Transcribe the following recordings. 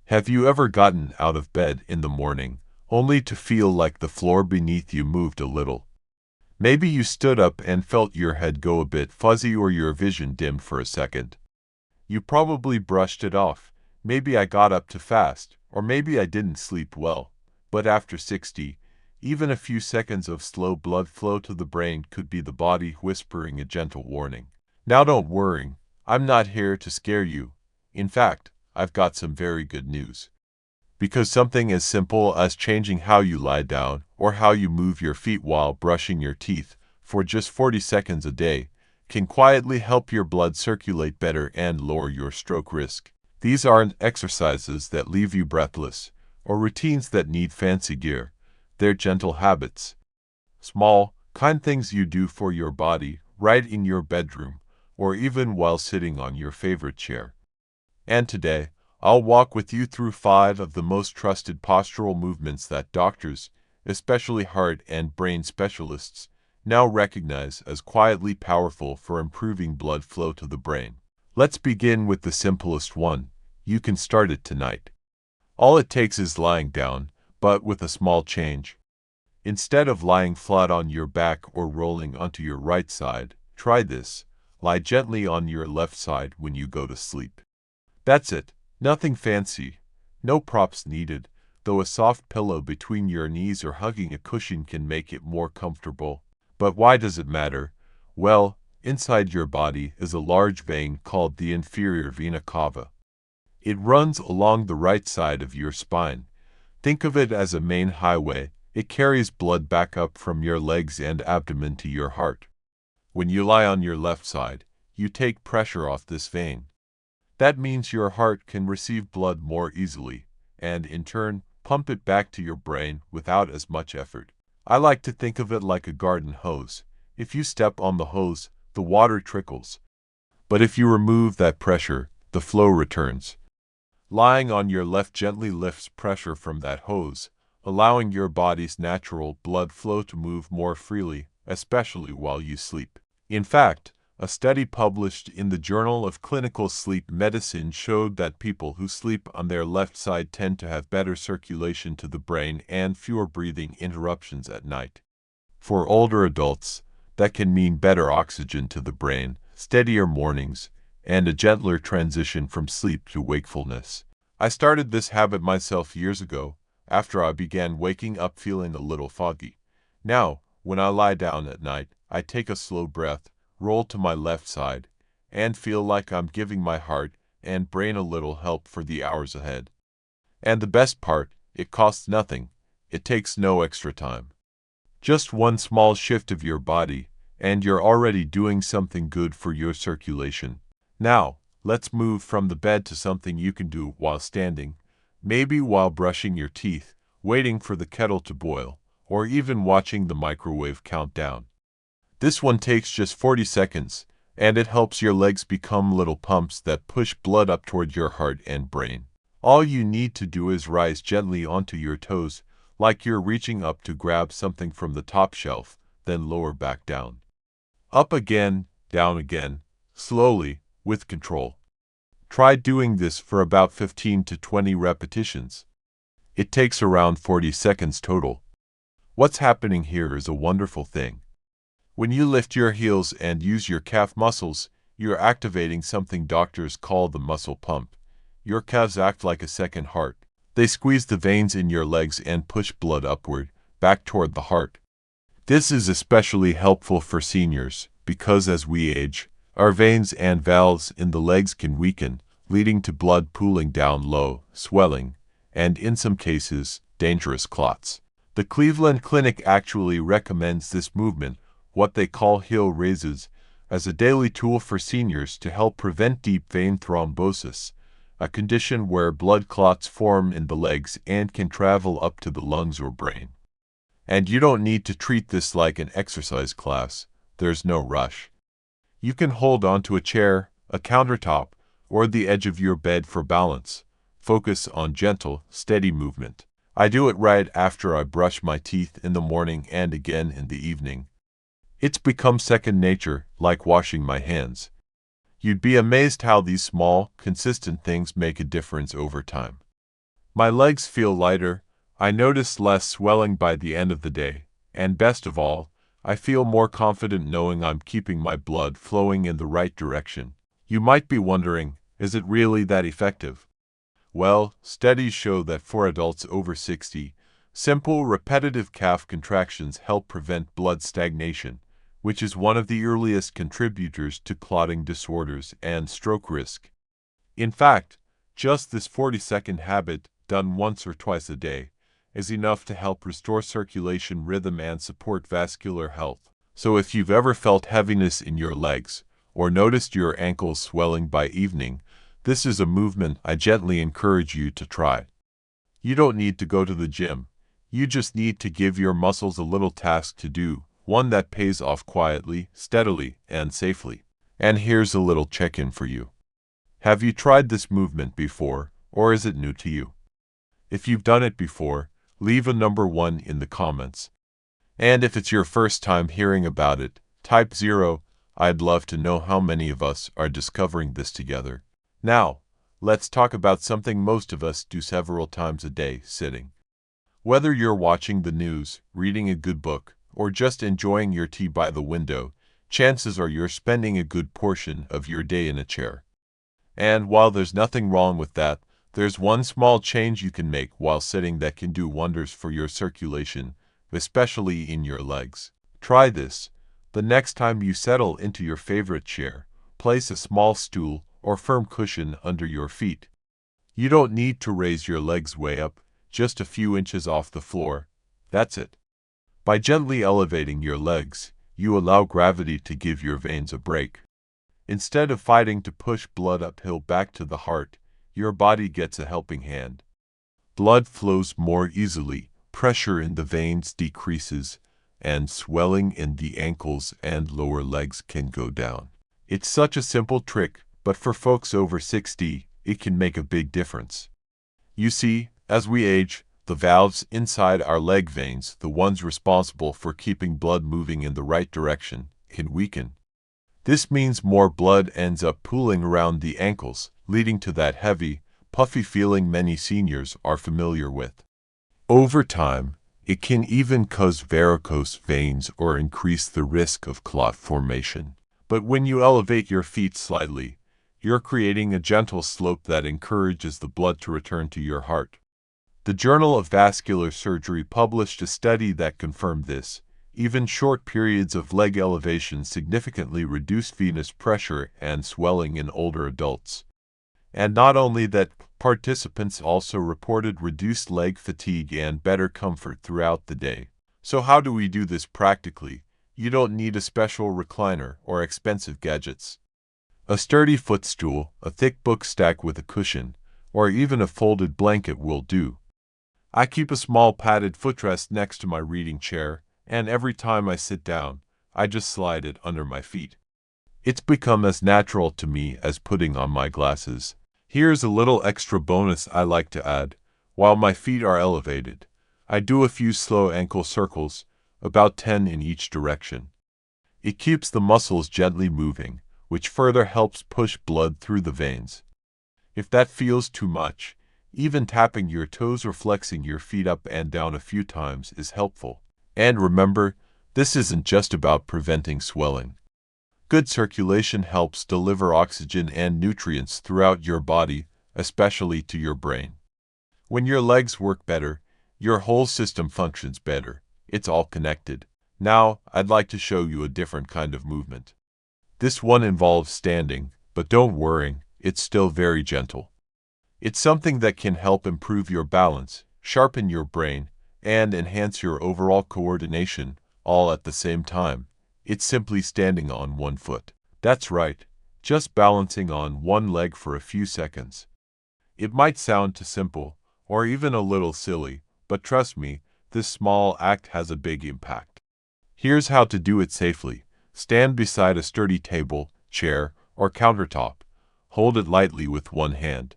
Have you ever gotten out of bed in the morning, only to feel like the floor beneath you moved a little? Maybe you stood up and felt your head go a bit fuzzy or your vision dimmed for a second. You probably brushed it off. Maybe I got up too fast, or maybe I didn't sleep well. But after 60, even a few seconds of slow blood flow to the brain could be the body whispering a gentle warning. Now don't worry, I'm not here to scare you. In fact, I've got some very good news. Because something as simple as changing how you lie down or how you move your feet while brushing your teeth for just 40 seconds a day can quietly help your blood circulate better and lower your stroke risk. These aren't exercises that leave you breathless or routines that need fancy gear. They're gentle habits. Small, kind things you do for your body right in your bedroom or even while sitting on your favorite chair. And today, I'll walk with you through 5 of the most trusted postural movements that doctors, especially heart and brain specialists, now recognize as quietly powerful for improving blood flow to the brain. Let's begin with the simplest one. You can start it tonight. All it takes is lying down, but with a small change. Instead of lying flat on your back or rolling onto your right side, try this. Lie gently on your left side when you go to sleep. That's it. Nothing fancy. No props needed, though a soft pillow between your knees or hugging a cushion can make it more comfortable. But why does it matter? Well, inside your body is a large vein called the inferior vena cava. It runs along the right side of your spine. Think of it as a main highway. It carries blood back up from your legs and abdomen to your heart. When you lie on your left side, you take pressure off this vein. That means your heart can receive blood more easily, and in turn, pump it back to your brain without as much effort. I like to think of it like a garden hose. If you step on the hose, the water trickles. But if you remove that pressure, the flow returns. Lying on your left gently lifts pressure from that hose, allowing your body's natural blood flow to move more freely, especially while you sleep. In fact, a study published in the Journal of Clinical Sleep Medicine showed that people who sleep on their left side tend to have better circulation to the brain and fewer breathing interruptions at night. For older adults, that can mean better oxygen to the brain, steadier mornings, and a gentler transition from sleep to wakefulness. I started this habit myself years ago, after I began waking up feeling a little foggy. Now, when I lie down at night, I take a slow breath, roll to my left side, and feel like I'm giving my heart and brain a little help for the hours ahead. And the best part, it costs nothing. It takes no extra time. Just one small shift of your body, and you're already doing something good for your circulation. Now, let's move from the bed to something you can do while standing, maybe while brushing your teeth, waiting for the kettle to boil, or even watching the microwave count down. This one takes just 40 seconds, and it helps your legs become little pumps that push blood up toward your heart and brain. All you need to do is rise gently onto your toes, like you're reaching up to grab something from the top shelf, then lower back down. Up again, down again, slowly, with control. Try doing this for about 15 to 20 repetitions. It takes around 40 seconds total. What's happening here is a wonderful thing. When you lift your heels and use your calf muscles, you're activating something doctors call the muscle pump. Your calves act like a second heart. They squeeze the veins in your legs and push blood upward, back toward the heart. This is especially helpful for seniors, because as we age, our veins and valves in the legs can weaken, leading to blood pooling down low, swelling, and in some cases, dangerous clots. The Cleveland Clinic actually recommends this movement, what they call heel raises, as a daily tool for seniors to help prevent deep vein thrombosis, a condition where blood clots form in the legs and can travel up to the lungs or brain. And you don't need to treat this like an exercise class. There's no rush. You can hold onto a chair, a countertop, or the edge of your bed for balance. Focus on gentle, steady movement. I do it right after I brush my teeth in the morning and again in the evening. It's become second nature, like washing my hands. You'd be amazed how these small, consistent things make a difference over time. My legs feel lighter, I notice less swelling by the end of the day, and best of all, I feel more confident knowing I'm keeping my blood flowing in the right direction. You might be wondering, is it really that effective? Well, studies show that for adults over 60, simple, repetitive calf contractions help prevent blood stagnation, which is one of the earliest contributors to clotting disorders and stroke risk. In fact, just this 40-second habit, done once or twice a day, is enough to help restore circulation rhythm and support vascular health. So if you've ever felt heaviness in your legs, or noticed your ankles swelling by evening, this is a movement I gently encourage you to try. You don't need to go to the gym. You just need to give your muscles a little task to do, one that pays off quietly, steadily, and safely. And here's a little check-in for you. Have you tried this movement before, or is it new to you? If you've done it before, leave a number 1 in the comments. And if it's your first time hearing about it, type 0. I'd love to know how many of us are discovering this together. Now, let's talk about something most of us do several times a day, sitting. Whether you're watching the news, reading a good book, or just enjoying your tea by the window, chances are you're spending a good portion of your day in a chair. And while there's nothing wrong with that, there's one small change you can make while sitting that can do wonders for your circulation, especially in your legs. Try this. The next time you settle into your favorite chair, place a small stool or firm cushion under your feet. You don't need to raise your legs way up, just a few inches off the floor. That's it. By gently elevating your legs, you allow gravity to give your veins a break. Instead of fighting to push blood uphill back to the heart, your body gets a helping hand. Blood flows more easily, pressure in the veins decreases, and swelling in the ankles and lower legs can go down. It's such a simple trick, but for folks over 60, it can make a big difference. You see, as we age, the valves inside our leg veins, the ones responsible for keeping blood moving in the right direction, can weaken. This means more blood ends up pooling around the ankles, leading to that heavy, puffy feeling many seniors are familiar with. Over time, it can even cause varicose veins or increase the risk of clot formation. But when you elevate your feet slightly, you're creating a gentle slope that encourages the blood to return to your heart. The Journal of Vascular Surgery published a study that confirmed this. Even short periods of leg elevation significantly reduce venous pressure and swelling in older adults. And not only that, participants also reported reduced leg fatigue and better comfort throughout the day. So how do we do this practically? You don't need a special recliner or expensive gadgets. A sturdy footstool, a thick book stack with a cushion, or even a folded blanket will do. I keep a small padded footrest next to my reading chair, and every time I sit down, I just slide it under my feet. It's become as natural to me as putting on my glasses. Here's a little extra bonus I like to add. While my feet are elevated, I do a few slow ankle circles, about 10 in each direction. It keeps the muscles gently moving, which further helps push blood through the veins. If that feels too much, even tapping your toes or flexing your feet up and down a few times is helpful. And remember, this isn't just about preventing swelling. Good circulation helps deliver oxygen and nutrients throughout your body, especially to your brain. When your legs work better, your whole system functions better. It's all connected. Now, I'd like to show you a different kind of movement. This one involves standing, but don't worry, it's still very gentle. It's something that can help improve your balance, sharpen your brain, and enhance your overall coordination, all at the same time. It's simply standing on one foot. That's right, just balancing on one leg for a few seconds. It might sound too simple, or even a little silly, but trust me, this small act has a big impact. Here's how to do it safely. Stand beside a sturdy table, chair, or countertop. Hold it lightly with one hand.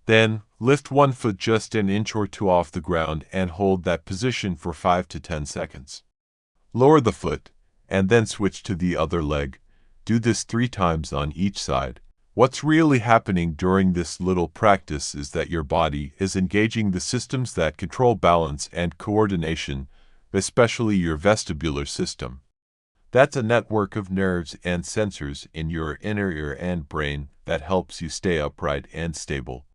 Then, lift one foot just an inch or two off the ground and hold that position for 5 to 10 seconds. Lower the foot, and then switch to the other leg. Do this 3 times on each side. What's really happening during this little practice is that your body is engaging the systems that control balance and coordination, especially your vestibular system. That's a network of nerves and sensors in your inner ear and brain that helps you stay upright and stable.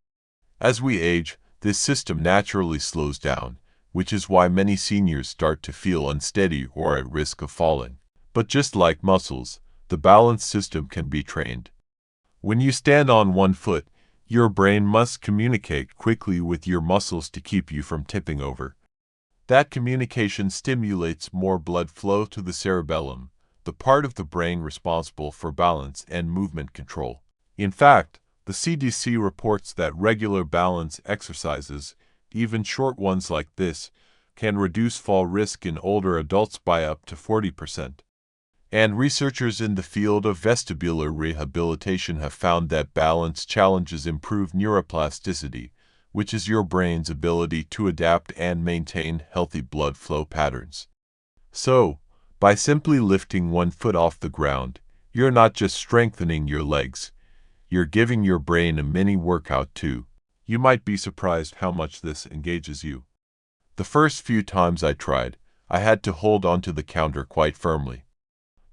As we age, this system naturally slows down, which is why many seniors start to feel unsteady or at risk of falling. But just like muscles, the balance system can be trained. When you stand on one foot, your brain must communicate quickly with your muscles to keep you from tipping over. That communication stimulates more blood flow to the cerebellum, the part of the brain responsible for balance and movement control. In fact, the CDC reports that regular balance exercises, even short ones like this, can reduce fall risk in older adults by up to 40%. And researchers in the field of vestibular rehabilitation have found that balance challenges improve neuroplasticity, which is your brain's ability to adapt and maintain healthy blood flow patterns. So, by simply lifting one foot off the ground, you're not just strengthening your legs, you're giving your brain a mini workout too. You might be surprised how much this engages you. The first few times I tried, I had to hold onto the counter quite firmly.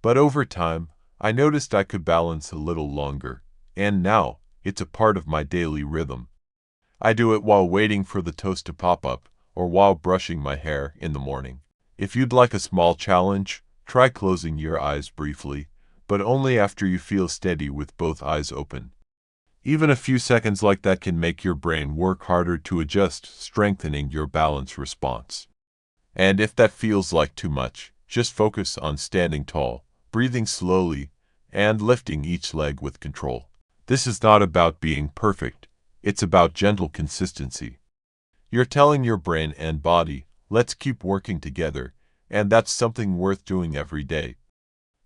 But over time, I noticed I could balance a little longer, and now, it's a part of my daily rhythm. I do it while waiting for the toast to pop up, or while brushing my hair in the morning. If you'd like a small challenge, try closing your eyes briefly, but only after you feel steady with both eyes open. Even a few seconds like that can make your brain work harder to adjust, strengthening your balance response. And if that feels like too much, just focus on standing tall, breathing slowly, and lifting each leg with control. This is not about being perfect, it's about gentle consistency. You're telling your brain and body, let's keep working together, and that's something worth doing every day.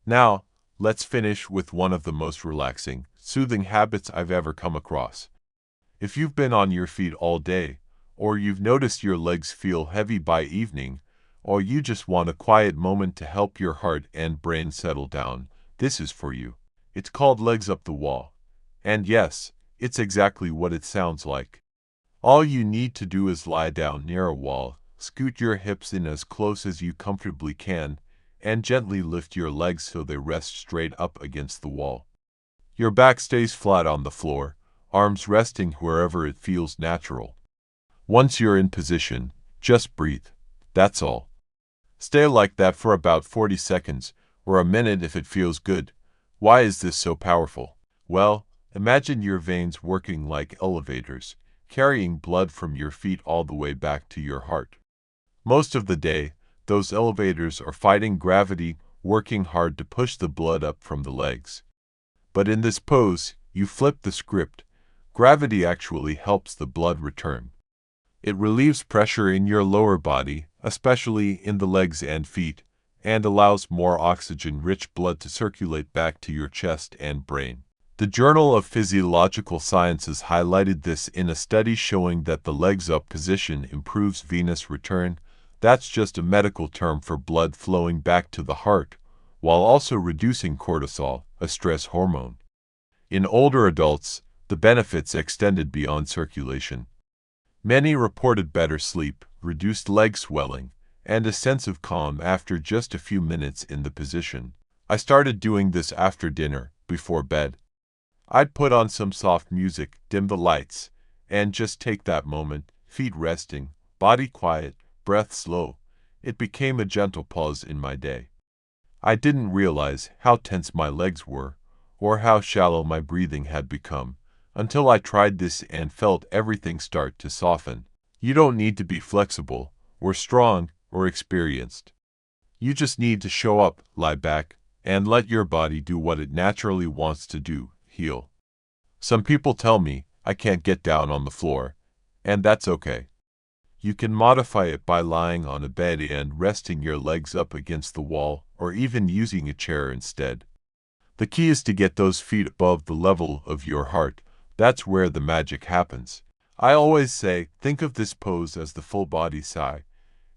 Now, let's finish with one of the most relaxing, soothing habits I've ever come across. If you've been on your feet all day, or you've noticed your legs feel heavy by evening, or you just want a quiet moment to help your heart and brain settle down, this is for you. It's called Legs Up the Wall. And yes, it's exactly what it sounds like. All you need to do is lie down near a wall, scoot your hips in as close as you comfortably can, and gently lift your legs so they rest straight up against the wall. Your back stays flat on the floor, arms resting wherever it feels natural. Once you're in position, just breathe. That's all. Stay like that for about 40 seconds, or a minute if it feels good. Why is this so powerful? Well, imagine your veins working like elevators, carrying blood from your feet all the way back to your heart. Most of the day, those elevators are fighting gravity, working hard to push the blood up from the legs. But in this pose, you flip the script. Gravity actually helps the blood return. It relieves pressure in your lower body, especially in the legs and feet, and allows more oxygen-rich blood to circulate back to your chest and brain. The Journal of Physiological Sciences highlighted this in a study showing that the legs up position improves venous return. That's just a medical term for blood flowing back to the heart, while also reducing cortisol, a stress hormone. In older adults, the benefits extended beyond circulation. Many reported better sleep, reduced leg swelling, and a sense of calm after just a few minutes in the position. I started doing this after dinner, before bed. I'd put on some soft music, dim the lights, and just take that moment, feet resting, body quiet, breath slow. It became a gentle pause in my day. I didn't realize how tense my legs were, or how shallow my breathing had become, until I tried this and felt everything start to soften. You don't need to be flexible, or strong, or experienced. You just need to show up, lie back, and let your body do what it naturally wants to do, heal. Some people tell me I can't get down on the floor, and that's okay. You can modify it by lying on a bed and resting your legs up against the wall, or even using a chair instead. The key is to get those feet above the level of your heart. That's where the magic happens. I always say, think of this pose as the full body sigh.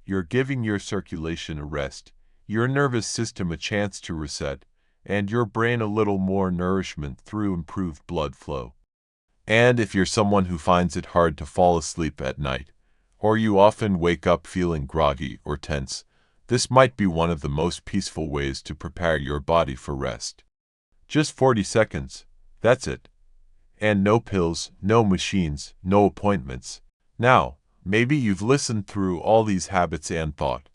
You're giving your circulation a rest, your nervous system a chance to reset, and your brain a little more nourishment through improved blood flow. And if you're someone who finds it hard to fall asleep at night, or you often wake up feeling groggy or tense, this might be one of the most peaceful ways to prepare your body for rest. Just 40 seconds. That's it. And no pills, no machines, no appointments. Now, maybe you've listened through all these habits and thought,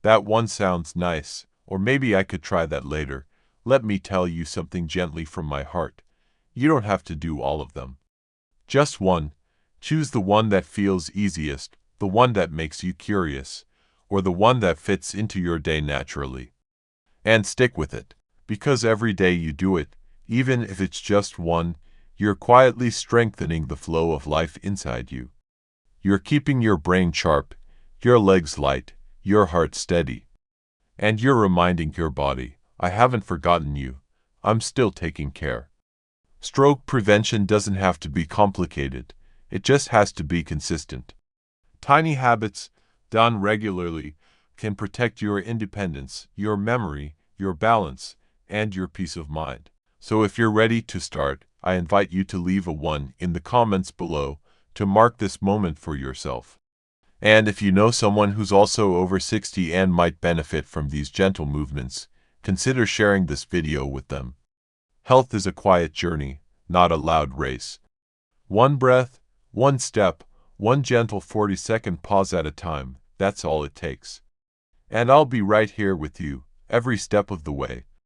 that one sounds nice, or maybe I could try that later. Let me tell you something gently from my heart. You don't have to do all of them. Just one. Choose the one that feels easiest, the one that makes you curious, or the one that fits into your day naturally. And stick with it, because every day you do it, even if it's just one, you're quietly strengthening the flow of life inside you. You're keeping your brain sharp, your legs light, your heart steady. And you're reminding your body, I haven't forgotten you. I'm still taking care. Stroke prevention doesn't have to be complicated. It just has to be consistent. Tiny habits, done regularly, can protect your independence, your memory, your balance, and your peace of mind. So if you're ready to start, I invite you to leave a 1 in the comments below to mark this moment for yourself. And if you know someone who's also over 60 and might benefit from these gentle movements, consider sharing this video with them. Health is a quiet journey, not a loud race. One breath, one step, one gentle 40-second pause at a time, that's all it takes. And I'll be right here with you, every step of the way.